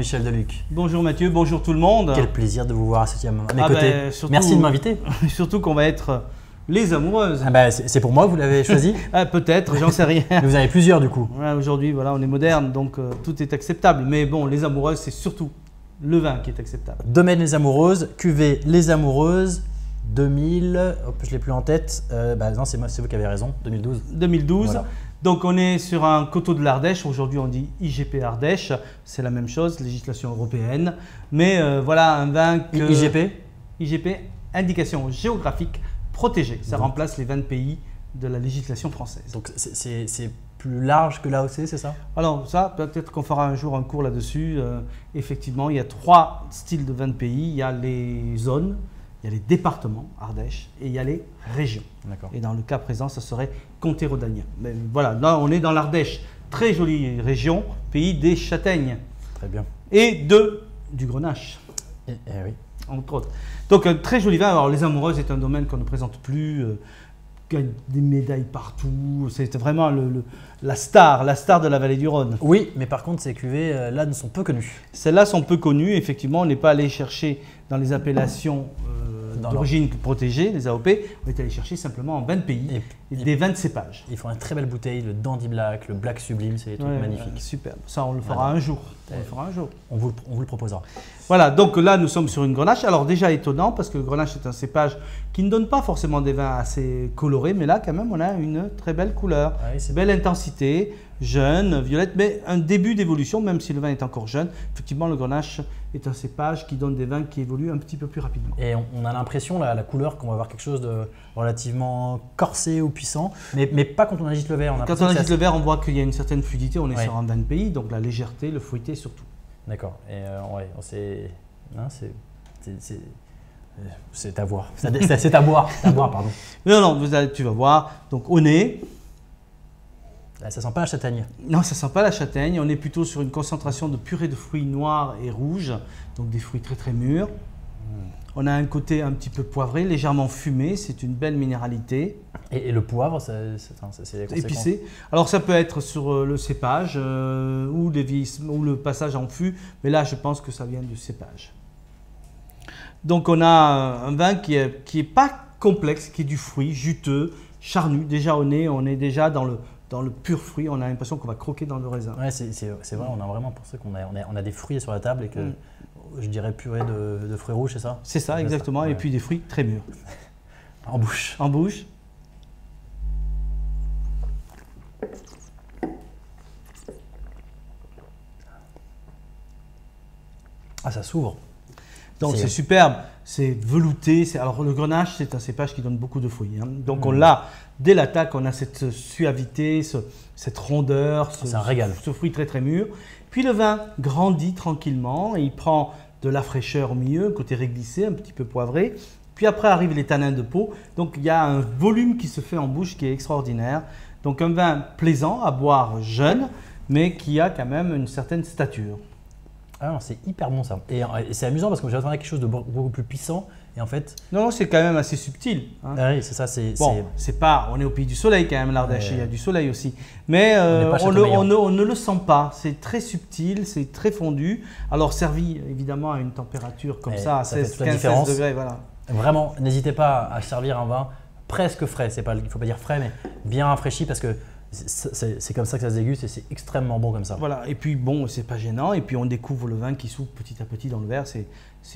Jean-Michel Deluc. Bonjour Mathieu, bonjour tout le monde. Quel plaisir de vous voir à mes côtés. Surtout, merci de m'inviter. Surtout qu'on va être les amoureuses. C'est pour moi que vous l'avez choisi. Peut-être, j'en sais rien. Mais vous en avez plusieurs du coup. Aujourd'hui, voilà, on est moderne, donc tout est acceptable. Mais bon, les amoureuses, c'est surtout le vin qui est acceptable. Domaine Les Amoureuses, cuvée Les Amoureuses, 2000, je ne l'ai plus en tête. Non, c'est vous qui avez raison, 2012. 2012. Voilà. Donc on est sur un coteau de l'Ardèche, aujourd'hui on dit IGP Ardèche, c'est la même chose, législation européenne. Mais voilà un vin que… IGP, indication géographique protégée, ça remplace les 20 pays de la législation française. Donc c'est plus large que l'AOC, c'est ça? Alors ça, peut-être qu'on fera un jour un cours là-dessus. Effectivement, il y a 3 styles de vin de pays, il y a les zones, il y a les départements, Ardèche, et il y a les régions. Et dans le cas présent, ça serait comté-rhodanien. Mais voilà, là on est dans l'Ardèche, très jolie région, pays des châtaignes. Très bien. Et du grenache. Oui. Entre autres. Donc un très joli vin. Alors les amoureuses est un domaine qu'on ne présente plus, gagne des médailles partout. C'est vraiment la star de la vallée du Rhône. Oui, mais par contre ces cuvées là ne sont peu connues. Celles-là sont peu connues. Effectivement, on n'est pas allé chercher dans les appellations d'origine protégée, les AOP, on est allé chercher simplement en 20 pays des vins de cépage. Ils font une très belle bouteille, le Dandy Black, le Black Sublime, c'est des trucs magnifiques. Super, ça on le fera un jour. On vous le proposera. Voilà, donc là nous sommes sur une grenache. Alors déjà étonnant parce que le grenache est un cépage qui ne donne pas forcément des vins assez colorés, mais là quand même on a une très belle couleur, belle intensité, jeune, violette, mais un début d'évolution même si le vin est encore jeune. Effectivement le grenache est un cépage qui donne des vins qui évoluent un petit peu plus rapidement. Et on a l'impression, la couleur, qu'on va avoir quelque chose de relativement corsé ou puissant, mais pas quand on agite le verre. Quand on agite le verre, on voit qu'il y a une certaine fluidité, on est sur un vin de pays, donc la légèreté, le fruité surtout. D'accord, et c'est à voir, c'est à boire, pardon. Non, tu vas voir, donc au nez. Là, ça sent pas la châtaigne. Non, ça sent pas la châtaigne. On est plutôt sur une concentration de purée de fruits noirs et rouges, donc des fruits très très mûrs. On a un côté un petit peu poivré, légèrement fumé, c'est une belle minéralité. Et le poivre, c'est épicé. Alors ça peut être sur le cépage ou le passage en fût, mais là je pense que ça vient du cépage. Donc on a un vin qui est pas complexe, qui est du fruit, juteux, charnu. Déjà au nez, on est déjà dans le pur fruit, on a l'impression qu'on va croquer dans le raisin. Ouais, c'est vrai, on a vraiment pensé qu'on a des fruits sur la table et que je dirais purée de fruits rouges, c'est ça? C'est ça, exactement, et puis des fruits très mûrs. En bouche. En bouche. Ah, ça s'ouvre. Donc c'est superbe, c'est velouté. Alors le grenache, c'est un cépage qui donne beaucoup de fruits. Donc on l'a, dès l'attaque, on a cette suavité, cette rondeur, ce fruit très très mûr. Puis le vin grandit tranquillement et il prend de la fraîcheur au milieu, côté réglissé, un petit peu poivré. Puis après arrivent les tanins de peau. Donc il y a un volume qui se fait en bouche qui est extraordinaire. Donc un vin plaisant à boire jeune, mais qui a quand même une certaine stature. Ah non, c'est hyper bon ça. Et c'est amusant parce que j'attendais quelque chose de beaucoup plus puissant et en fait… Non, c'est quand même assez subtil. Ah oui, c'est ça. Bon, on est au pays du soleil quand même, l'Ardèche, il y a du soleil aussi. Mais on ne le sent pas, c'est très subtil, c'est très fondu. Alors servi évidemment à une température comme ça, à 15-16 degrés. Voilà. Vraiment, n'hésitez pas à servir un vin presque frais. Il ne faut pas dire frais, mais bien rafraîchi parce que c'est comme ça que ça se déguste et c'est extrêmement bon comme ça. Voilà, et puis bon, c'est pas gênant, et puis on découvre le vin qui s'ouvre petit à petit dans le verre, c'est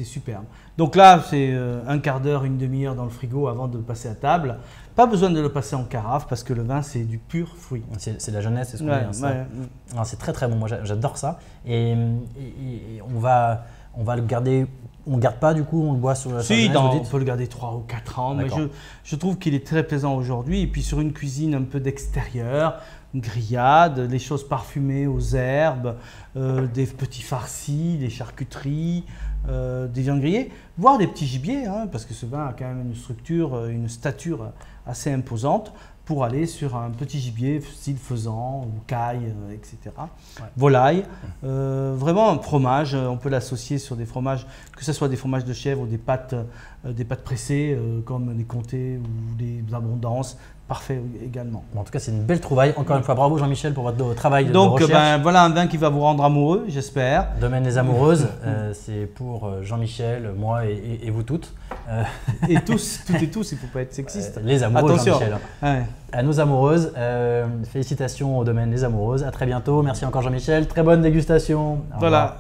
superbe. Donc là, c'est un quart d'heure, une demi-heure dans le frigo avant de le passer à table. Pas besoin de le passer en carafe parce que le vin, c'est du pur fruit. C'est de la jeunesse, c'est ce qu'on dit. C'est très très bon, moi j'adore ça. Et on va le garder. On ne garde pas du coup, on le boit sur la on peut le garder 3 ou 4 ans, mais je trouve qu'il est très plaisant aujourd'hui. Et puis sur une cuisine un peu d'extérieur, une grillade, les choses parfumées aux herbes, des petits farcis, des charcuteries, des viandes grillées, voire des petits gibiers, parce que ce vin a quand même une structure, une stature assez imposante pour aller sur un petit gibier style faisan ou caille, etc. Ouais. Volaille, vraiment un fromage, on peut l'associer sur des fromages, que ce soit des fromages de chèvre ou des pâtes pressées comme les comtés ou des abondances. Parfait également. Bon, en tout cas, c'est une belle trouvaille. Encore une fois, bravo Jean-Michel pour votre travail de Donc, recherche. Voilà un vin qui va vous rendre amoureux, j'espère. Domaine Les Amoureuses, c'est pour Jean-Michel, moi et vous toutes. Et tous, toutes et tous, il ne faut pas être sexiste. Les amoureux, attention. Jean-Michel. Ouais. À nos amoureuses, félicitations au Domaine Les Amoureuses. À très bientôt. Merci encore Jean-Michel. Très bonne dégustation. Voilà.